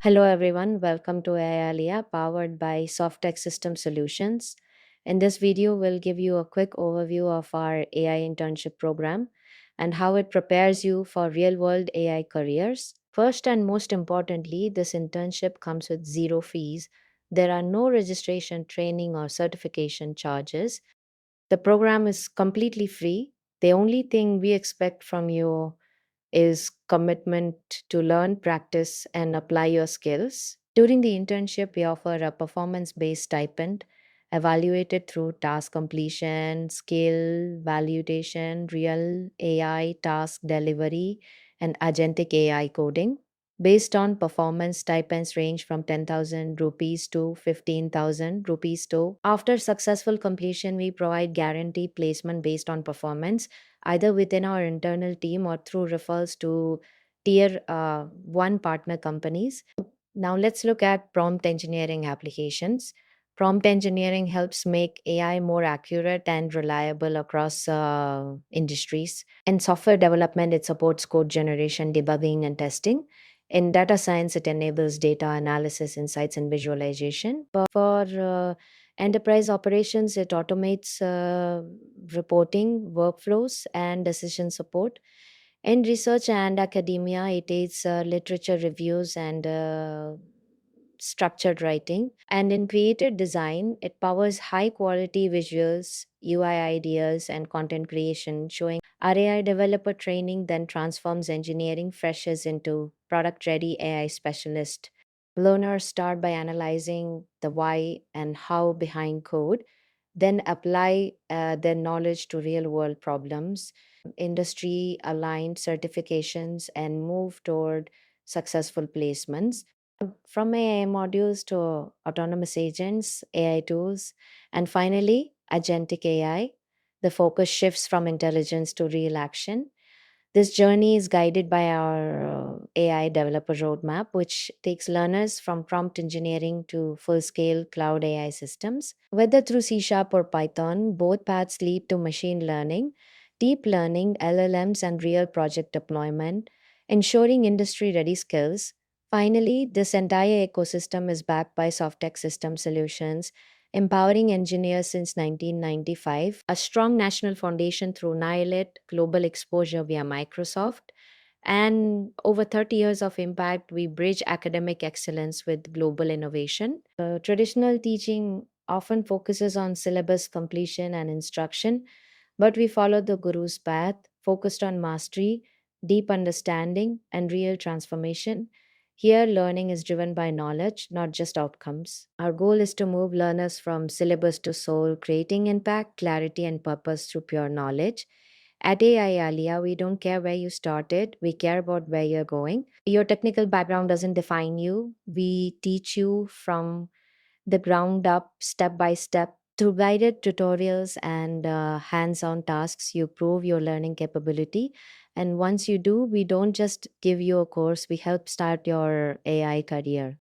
Hello, everyone. Welcome to AI ALIA, powered by Softech System Solutions. In this video, we'll give you a quick overview of our AI internship program and how it prepares you for real world AI careers. First and most importantly, this internship comes with zero fees. There are no registration, training, or certification charges. The program is completely free. The only thing we expect from you is commitment to learn, practice, and apply your skills. During the internship, we offer a performance based stipend evaluated through task completion, skill validation, real AI task delivery, and agentic AI coding. Based on performance, stipends range from 10,000 rupees to 15,000 rupees to. After successful completion, we provide guaranteed placement based on performance either within our internal team or through referrals to tier 1 partner companies. Now, let's look at prompt engineering applications. Prompt engineering helps make AI more accurate and reliable across industries. In software development, it supports code generation, debugging, and testing. In data science, it enables data analysis, insights, and visualization. For enterprise operations, it automates reporting, workflows, and decision support. In research and academia, it aids literature reviews and structured writing. And in creative design, it powers high quality visuals, UI ideas, and content creation, showing our AI developer training then transforms engineering freshers into product ready AI specialist. Learners start by analyzing the why and how behind code, then apply their knowledge to real world problems, industry aligned certifications, and move toward successful placements. From AI modules to autonomous agents, AI tools, and finally, agentic AI, the focus shifts from intelligence to real action. This journey is guided by our AI developer roadmap, which takes learners from prompt engineering to full scale cloud AI systems. Whether through C Sharp or Python, both paths lead to machine learning, deep learning, LLMs, and real project deployment, ensuring industry ready skills. Finally, this entire ecosystem is backed by Softech System Solutions, empowering engineers since 1995, a strong national foundation through NILET, global exposure via Microsoft, and over 30 years of impact. We bridge academic excellence with global innovation. Traditional teaching often focuses on syllabus completion and instruction, but we follow the Guru's path, focused on mastery, deep understanding, and real transformation. Here, learning is driven by knowledge, not just outcomes. Our goal is to move learners from syllabus to soul, creating impact, clarity, and purpose through pure knowledge. At AI Alia, we don't care where you started, we care about where you're going. Your technical background doesn't define you. We teach you from the ground up, step by step. Through guided tutorials and hands on tasks, you prove your learning capability. And once you do, we don't just give you a course, we help start your AI career.